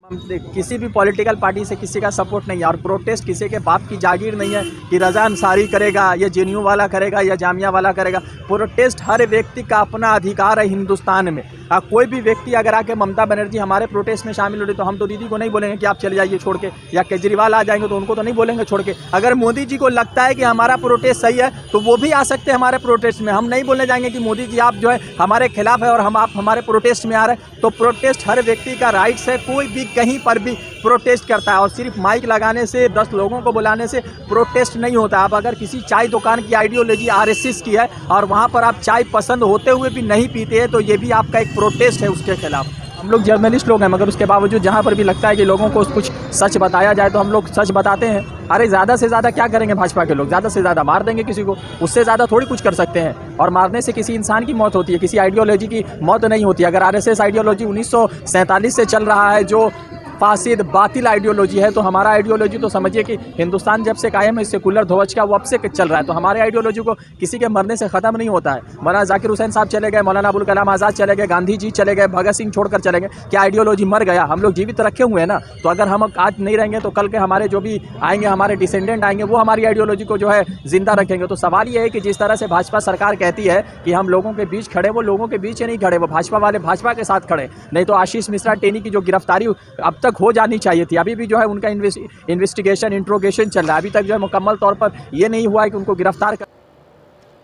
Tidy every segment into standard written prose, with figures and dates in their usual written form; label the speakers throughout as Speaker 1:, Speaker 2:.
Speaker 1: किसी भी political party से किसी का सपोर्ट नहीं है और प्रोटेस्ट किसी के बाप की जागीर नहीं है कि रज़ा अंसारी करेगा या जेएनयू वाला करेगा या जामिया वाला करेगा। प्रोटेस्ट हर व्यक्ति का अपना अधिकार है हिंदुस्तान में। कोई भी व्यक्ति अगर आके ममता बनर्जी हमारे प्रोटेस्ट में शामिल हो रही तो हम तो दीदी को नहीं बोलेंगे कि आप चले जाइए छोड़ के, या केजरीवाल आ जाएंगे तो उनको तो नहीं बोलेंगे छोड़ के। अगर मोदी जी को लगता है कि हमारा प्रोटेस्ट सही है तो वो भी आ सकते हैं हमारे प्रोटेस्ट में। हम नहीं बोलने जाएंगे कि मोदी जी आप जो है हमारे खिलाफ है और आप हमारे प्रोटेस्ट में आ रहे हैं। तो प्रोटेस्ट हर व्यक्ति का राइट्स है, कोई भी कहीं पर भी प्रोटेस्ट करता है और सिर्फ माइक लगाने से 10 लोगों को बुलाने से प्रोटेस्ट नहीं होता। आप अगर किसी चाय दुकान की आइडियोलॉजी आरएसएस की है और वहाँ पर आप चाय पसंद होते हुए भी नहीं पीते हैं तो ये भी आपका एक प्रोटेस्ट है उसके खिलाफ। हम लोग जर्नलिस्ट लोग हैं मगर उसके बावजूद जहाँ पर भी लगता है कि लोगों को कुछ सच बताया जाए तो हम लोग सच बताते हैं। अरे ज़्यादा से ज़्यादा क्या करेंगे भाजपा के लोग, ज़्यादा से ज़्यादा मार देंगे किसी को, उससे ज़्यादा थोड़ी कुछ कर सकते हैं। और मारने से किसी इंसान की मौत होती है, किसी आइडियोलॉजी की मौत नहीं होती। अगर आरएसएस आइडियोलॉजी 1947 से चल रहा है जो फासिद बातिल आइडियोलॉजी है तो हमारा आइडियोलॉजी तो समझिए कि हिंदुस्तान जब से कायम है सेकुलर ध्वज का वो अब से चल रहा है। तो हमारे आइडियोलॉजी को किसी के मरने से ख़त्म नहीं होता है। मौलाना जाकिर हुसैन साहब चले गए, मौलाना अबुल कलाम आज़ाद चले गए, गांधी जी चले गए, भगत सिंह छोड़कर चले गए, क्या आइडियोलॉजी मर गया? हम लोग जीवित रखे हुए हैं ना। तो अगर हम आज नहीं रहेंगे तो कल के हमारे जो भी आएंगे, हमारे डिसेंडेंट आएंगे, वो हमारी आइडियोलॉजी को जो है जिंदा रखेंगे। तो सवाल ये है कि जिस तरह से भाजपा सरकार कहती है कि हम लोगों के बीच खड़े, वो लोगों के बीच नहीं खड़े, वो भाजपा वाले भाजपा के साथ खड़े। नहीं तो आशीष मिश्रा टेनी की जो गिरफ्तारी अब तक हो जानी चाहिए थी, अभी भी जो है उनका इन्वेस्टिगेशन इंट्रोगेशन चल रहा है। अभी तक जो है मुकम्मल तौर पर यह नहीं हुआ है कि उनको गिरफ्तार कर।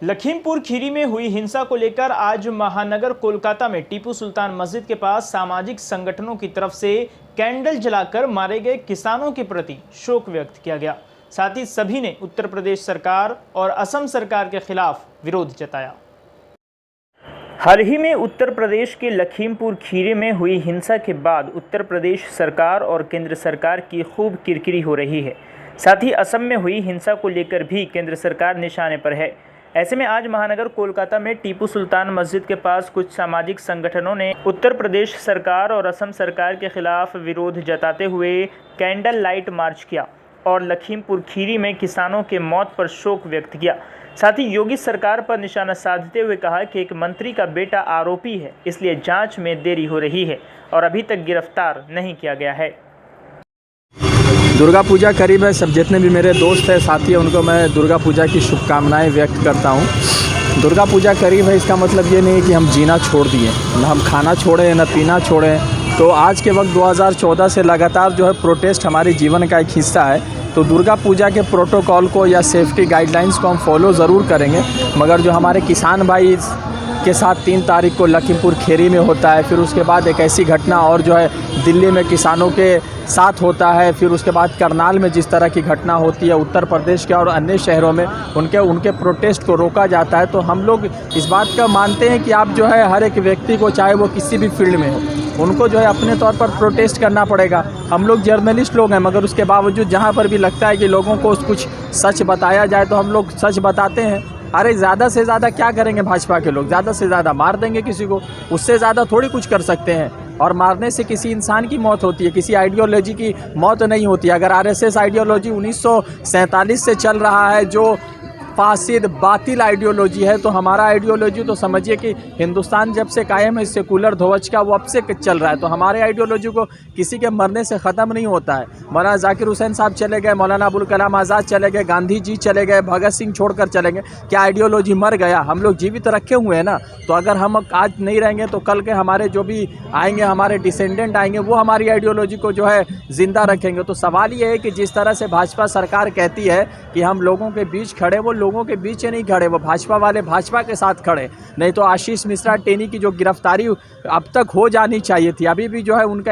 Speaker 2: लखीमपुर खीरी में हुई हिंसा को लेकर आज महानगर कोलकाता में टीपू सुल्तान मस्जिद के पास सामाजिक संगठनों की तरफ से कैंडल जलाकर मारे गए किसानों के प्रति शोक व्यक्त किया गया। साथ ही सभी ने उत्तर प्रदेश सरकार और असम सरकार के खिलाफ विरोध जताया। हाल ही में उत्तर प्रदेश के लखीमपुर खीरी में हुई हिंसा के बाद उत्तर प्रदेश सरकार और केंद्र सरकार की खूब किरकिरी हो रही है। साथ ही असम में हुई हिंसा को लेकर भी केंद्र सरकार निशाने पर है। ऐसे में आज महानगर कोलकाता में टीपू सुल्तान मस्जिद के पास कुछ सामाजिक संगठनों ने उत्तर प्रदेश सरकार और असम सरकार के खिलाफ विरोध जताते हुए कैंडल लाइट मार्च किया और लखीमपुर खीरी में किसानों के मौत पर शोक व्यक्त किया। साथ ही योगी सरकार पर निशाना साधते हुए कहा कि एक मंत्री का बेटा आरोपी है, इसलिए जांच में देरी हो रही है और अभी तक गिरफ्तार नहीं किया गया है।
Speaker 1: दुर्गा पूजा करीब है, सब जितने भी मेरे दोस्त हैं साथी हैं उनको मैं दुर्गा पूजा की शुभकामनाएं व्यक्त करता हूं। दुर्गा पूजा करीब है इसका मतलब ये नहीं है कि हम जीना छोड़ दिए, न हम खाना छोड़े न पीना छोड़े। तो आज के वक्त 2014 से लगातार जो है प्रोटेस्ट हमारे जीवन का एक हिस्सा है। तो दुर्गा पूजा के प्रोटोकॉल को या सेफ्टी गाइडलाइंस को हम फॉलो ज़रूर करेंगे, मगर जो हमारे किसान भाई के साथ 3 तारीख को लखीमपुर खीरी में होता है, फिर उसके बाद एक ऐसी घटना और जो है दिल्ली में किसानों के साथ होता है, फिर उसके बाद करनाल में जिस तरह की घटना होती है, उत्तर प्रदेश के और अन्य शहरों में उनके प्रोटेस्ट को रोका जाता है। तो हम लोग इस बात का मानते हैं कि आप जो है हर एक व्यक्ति को, चाहे वो किसी भी फील्ड में हो, उनको जो है अपने तौर पर प्रोटेस्ट करना पड़ेगा। हम लोग जर्नलिस्ट लोग हैं मगर उसके बावजूद जहाँ पर भी लगता है कि लोगों को कुछ सच बताया जाए तो हम लोग सच बताते हैं। अरे ज़्यादा से ज़्यादा क्या करेंगे भाजपा के लोग, ज़्यादा से ज़्यादा मार देंगे किसी को, उससे ज़्यादा थोड़ी कुछ कर सकते हैं। और मारने से किसी इंसान की मौत होती है, किसी आइडियोलॉजी की मौत नहीं होती। अगर आरएसएस आइडियोलॉजी 1947 से चल रहा है जो फासिद बातिल आइडियोलॉजी है तो हमारा आइडियोलॉजी तो समझिए कि हिंदुस्तान जब से कायम है सेकुलर ध्वज का वो अब से चल रहा है। तो हमारे आइडियोलॉजी को किसी के मरने से ख़त्म नहीं होता है। मौलाना जाकिर हुसैन साहब चले गए, मौलाना अबुल कलाम आज़ाद चले गए, गांधी जी चले गए, भगत सिंह छोड़कर चले गए, क्या आइडियोलॉजी मर गया? हम लोग जीवित रखे हुए हैं ना। तो अगर हम आज नहीं रहेंगे तो कल के हमारे जो भी आएंगे, हमारे डिसेंडेंट आएंगे, वो हमारी आइडियोलॉजी को जो है जिंदा रखेंगे। तो सवाल ये है कि जिस तरह से भाजपा सरकार कहती है कि हम लोगों के बीच खड़े, वो लोगों के बीच नहीं खड़े, वो भाजपा वाले भाजपा के साथ खड़े। नहीं तो आशीष मिश्रा टेनी की जो गिरफ्तारी अब तक हो जानी चाहिए थी, अभी भी जो है उनका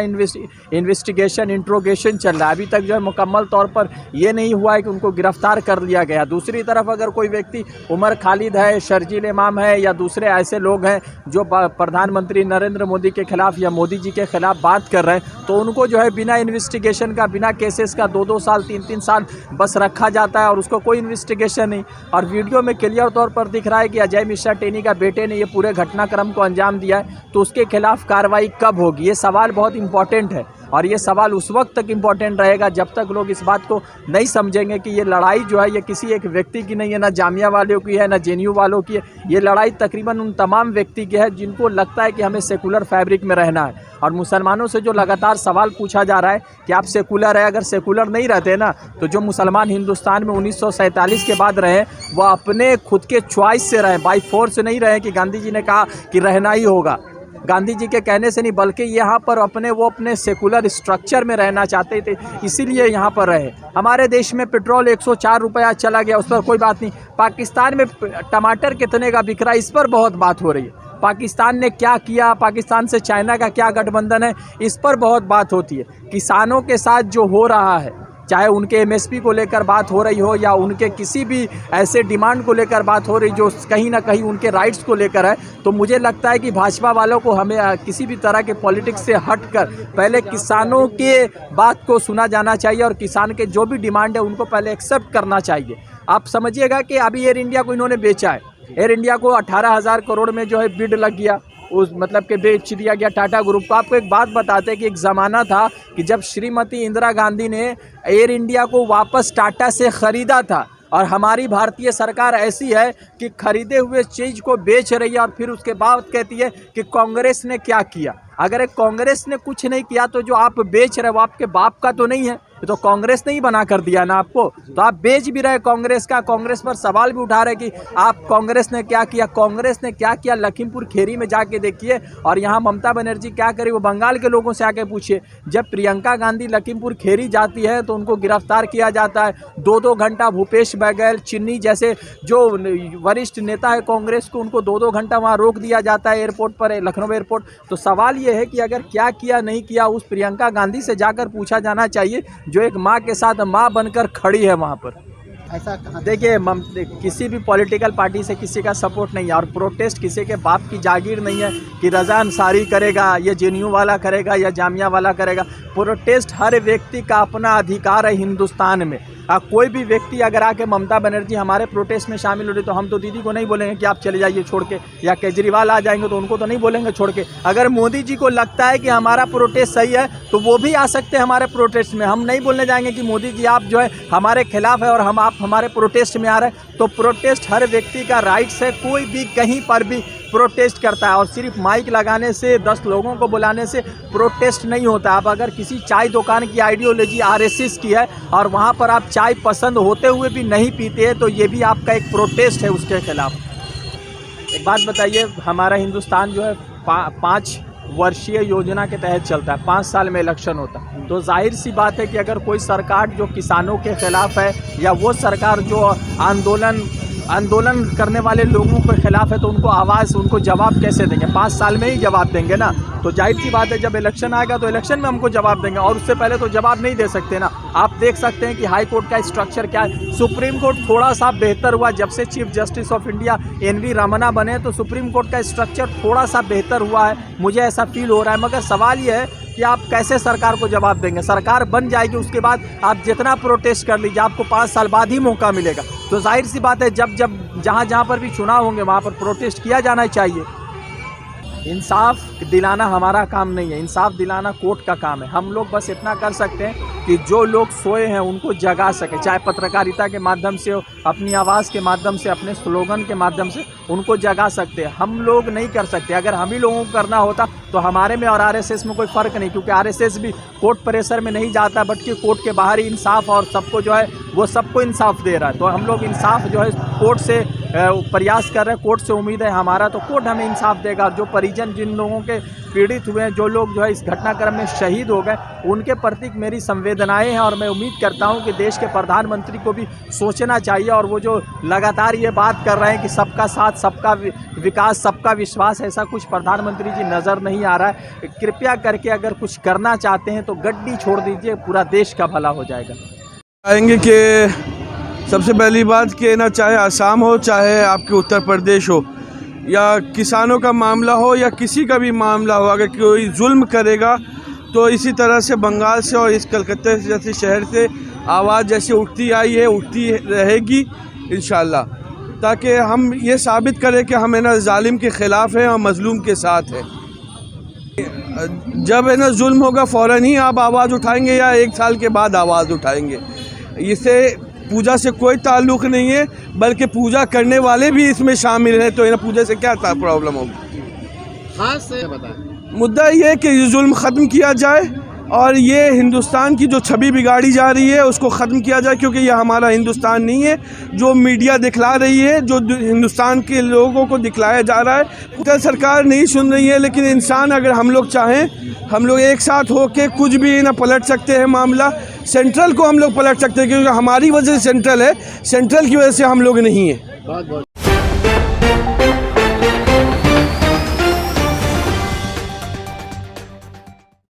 Speaker 1: इन्वेस्टिगेशन इंट्रोगेशन चल रहा है। अभी तक जो है मुकम्मल तौर पर यह नहीं हुआ है कि उनको गिरफ्तार कर लिया गया। दूसरी तरफ अगर कोई व्यक्ति उमर खालिद है, शर्जील इमाम है या दूसरे ऐसे लोग हैं जो प्रधानमंत्री नरेंद्र मोदी के खिलाफ या मोदी जी के खिलाफ बात कर रहे हैं तो उनको जो है बिना इन्वेस्टिगेशन का, बिना केसेस का 2-2 साल 3-3 साल बस रखा जाता है और उसको कोई इन्वेस्टिगेशन नहीं। और वीडियो में क्लियर तौर पर दिख रहा है कि अजय मिश्रा टेनी का बेटे ने ये पूरे घटनाक्रम को अंजाम दिया है, तो उसके खिलाफ कार्रवाई कब होगी? ये सवाल बहुत इंपॉर्टेंट है। और ये सवाल उस वक्त तक इम्पोर्टेंट रहेगा जब तक लोग इस बात को नहीं समझेंगे कि ये लड़ाई जो है ये किसी एक व्यक्ति की नहीं है, ना जामिया वालों की है, ना जेएनयू वालों की है। ये लड़ाई तकरीबन उन तमाम व्यक्ति की है जिनको लगता है कि हमें सेकुलर फैब्रिक में रहना है। और मुसलमानों से जो लगातार सवाल पूछा जा रहा है कि आप सेकुलर है, अगर सेकुलर नहीं रहते ना तो जो मुसलमान हिंदुस्तान में 1947 के बाद रहे वो अपने खुद के चॉइस से रहे, बाई फोर्स नहीं रहे कि गांधी जी ने कहा कि रहना ही होगा। गांधी जी के कहने से नहीं बल्कि यहाँ पर अपने सेकुलर स्ट्रक्चर में रहना चाहते थे, इसीलिए यहाँ पर रहे। हमारे देश में पेट्रोल 104 रुपया चला गया, उस पर कोई बात नहीं। पाकिस्तान में टमाटर कितने का बिक रहा है, इस पर बहुत बात हो रही है। पाकिस्तान ने क्या किया, पाकिस्तान से चाइना का क्या गठबंधन है, इस पर बहुत बात होती है। किसानों के साथ जो हो रहा है, चाहे उनके एमएसपी को लेकर बात हो रही हो या उनके किसी भी ऐसे डिमांड को लेकर बात हो रही जो कहीं ना कहीं उनके राइट्स को लेकर है, तो मुझे लगता है कि भाजपा वालों को हमें किसी भी तरह के पॉलिटिक्स से हटकर पहले किसानों के बात को सुना जाना चाहिए और किसान के जो भी डिमांड है उनको पहले एक्सेप्ट करना चाहिए। आप समझिएगा कि अभी एयर इंडिया को इन्होंने बेचा है, एयर इंडिया को 18,000 करोड़ में जो है बिड लग गया, उस मतलब के बेच दिया गया टाटा ग्रुप को। आपको एक बात बताते हैं कि एक ज़माना था कि जब श्रीमती इंदिरा गांधी ने एयर इंडिया को वापस टाटा से ख़रीदा था, और हमारी भारतीय सरकार ऐसी है कि खरीदे हुए चीज़ को बेच रही है और फिर उसके बाद कहती है कि कांग्रेस ने क्या किया। अगर एक कांग्रेस ने कुछ नहीं किया तो जो आप बेच रहे हो आपके बाप का तो नहीं है, तो कांग्रेस ने ही बना कर दिया ना आपको, तो आप बेच भी रहे कांग्रेस का। कांग्रेस पर सवाल भी उठा रहे कि आप कांग्रेस ने क्या किया। कांग्रेस ने क्या किया लखीमपुर खीरी में जाके देखिए, और यहाँ ममता बनर्जी क्या करी वो बंगाल के लोगों से आके पूछिए। जब प्रियंका गांधी लखीमपुर खीरी जाती है तो उनको गिरफ्तार किया जाता है, 2-2 घंटा भूपेश बघेल, चिन्नी जैसे जो वरिष्ठ नेता है कांग्रेस को, उनको 2-2 घंटा वहाँ रोक दिया जाता है एयरपोर्ट पर, लखनऊ एयरपोर्ट। तो सवाल ये है कि अगर क्या किया नहीं किया उस प्रियंका गांधी से जाकर पूछा जाना चाहिए जो एक माँ के साथ माँ बनकर खड़ी है वहाँ पर।
Speaker 3: ऐसा कहाँ?
Speaker 1: देखिए किसी भी पॉलिटिकल पार्टी से किसी का सपोर्ट नहीं है, और प्रोटेस्ट किसी के बाप की जागीर नहीं है कि रज़ा अंसारी करेगा या जेएनयू वाला करेगा या जामिया वाला करेगा। प्रोटेस्ट हर व्यक्ति का अपना अधिकार है हिंदुस्तान में। कोई भी व्यक्ति अगर आके ममता बनर्जी हमारे प्रोटेस्ट में शामिल हो रही तो हम तो दीदी को नहीं बोलेंगे कि आप चले जाइए छोड़ के, या केजरीवाल आ जाएंगे तो उनको तो नहीं बोलेंगे छोड़ के। अगर मोदी जी को लगता है कि हमारा प्रोटेस्ट सही है तो वो भी आ सकते हैं हमारे प्रोटेस्ट में। हम नहीं बोलने जाएंगे कि मोदी जी आप जो है हमारे खिलाफ है और आप हमारे प्रोटेस्ट में आ रहे हैं। तो प्रोटेस्ट हर व्यक्ति का राइट्स है, कोई भी कहीं पर भी प्रोटेस्ट करता है, और सिर्फ माइक लगाने से 10 लोगों को बुलाने से प्रोटेस्ट नहीं होता। आप अगर किसी चाय दुकान की आइडियोलॉजी आरएसएस की है और वहाँ पर आप चाय पसंद होते हुए भी नहीं पीते हैं तो ये भी आपका एक प्रोटेस्ट है उसके खिलाफ। एक बात बताइए, हमारा हिंदुस्तान जो है 5 वर्षीय योजना के तहत चलता है, 5 साल में इलेक्शन होता है, तो जाहिर सी बात है कि अगर कोई सरकार जो किसानों के खिलाफ है या वो सरकार जो आंदोलन करने वाले लोगों के खिलाफ है तो उनको आवाज़, उनको जवाब कैसे देंगे? 5 साल में ही जवाब देंगे ना। तो जाहिर सी बात है जब इलेक्शन आएगा तो इलेक्शन में हमको जवाब देंगे, और उससे पहले तो जवाब नहीं दे सकते ना। आप देख सकते हैं कि हाई कोर्ट का स्ट्रक्चर क्या है। सुप्रीम कोर्ट थोड़ा सा बेहतर हुआ जब से chief justice of India NV Ramana बने, तो सुप्रीम कोर्ट का स्ट्रक्चर थोड़ा सा बेहतर हुआ है, मुझे ऐसा फील हो रहा है। मगर सवाल ये है कि आप कैसे सरकार को जवाब देंगे? सरकार बन जाएगी, उसके बाद आप जितना प्रोटेस्ट कर लीजिए आपको 5 साल बाद ही मौका मिलेगा। तो जाहिर सी बात है जब जहाँ पर भी चुनाव होंगे वहाँ पर प्रोटेस्ट किया जाना चाहिए। इंसाफ दिलाना हमारा काम नहीं है, इंसाफ दिलाना कोर्ट का काम है। हम लोग बस इतना कर सकते हैं कि जो लोग सोए हैं उनको जगा सके, चाहे पत्रकारिता के माध्यम से हो, अपनी आवाज़ के माध्यम से, अपने स्लोगन के माध्यम से उनको जगा सकते हैं। हम लोग नहीं कर सकते। अगर हम ही लोगों को करना होता तो हमारे में और RSS में कोई फ़र्क नहीं, क्योंकि RSS भी कोर्ट प्रेशर में नहीं जाता, बल्कि कोर्ट के बाहर ही इंसाफ और सबको जो है वो सबको इंसाफ दे रहा है। तो हम लोग इंसाफ जो है कोर्ट से प्रयास कर रहे हैं, कोर्ट से उम्मीद है हमारा, तो कोर्ट हमें इंसाफ देगा। जो परिजन जिन लोगों के पीड़ित हुए हैं, जो लोग जो है इस घटनाक्रम में शहीद हो गए, उनके प्रति मेरी संवेदनाएं हैं, और मैं उम्मीद करता हूं कि देश के प्रधानमंत्री को भी सोचना चाहिए। और वो जो लगातार ये बात कर रहे हैं कि सबका साथ, सबका विकास, सबका विश्वास, ऐसा कुछ प्रधानमंत्री जी नज़र नहीं आ रहा है। कृपया करके अगर कुछ करना चाहते हैं तो गड्डी छोड़ दीजिए, पूरा देश का भला हो जाएगा।
Speaker 4: आएंगे कि सबसे पहली बात कि ना, चाहे आसाम हो, चाहे आपके उत्तर प्रदेश हो, या किसानों का मामला हो या किसी का भी मामला हो, अगर कोई जुल्म करेगा तो इसी तरह से बंगाल से और इस कलकत्ते जैसे शहर से आवाज़ जैसे उठती आई है, उठती रहेगी इंशाअल्लाह, ताकि हम ये साबित करें कि हम ना जालिम के ख़िलाफ़ हैं और मज़लूम के साथ हैं। जब है ना जुल्म होगा फ़ौरन ही आप आवाज़ उठाएंगे या 1 साल के बाद आवाज़ उठाएंगे। इससे पूजा से कोई ताल्लुक़ नहीं है, बल्कि पूजा करने वाले भी इसमें शामिल हैं, तो है ना पूजा से क्या प्रॉब्लम होगी।
Speaker 3: खास से बताएं।
Speaker 4: मुद्दा ये है कि ये जुल्म ख़त्म किया जाए और ये हिंदुस्तान की जो छवि बिगाड़ी जा रही है उसको ख़त्म किया जाए, क्योंकि ये हमारा हिंदुस्तान नहीं है जो मीडिया दिखला रही है, जो हिंदुस्तान के लोगों को दिखलाया जा रहा है। तो सरकार नहीं सुन रही है, लेकिन इंसान अगर हम लोग चाहें, हम लोग एक साथ होकर कुछ भी ना पलट सकते हैं मामला। सेंट्रल को हम लोग पलट सकते हैं, क्योंकि हमारी वजह से सेंट्रल है, सेंट्रल की वजह से हम लोग नहीं है।
Speaker 3: बहुत बहुत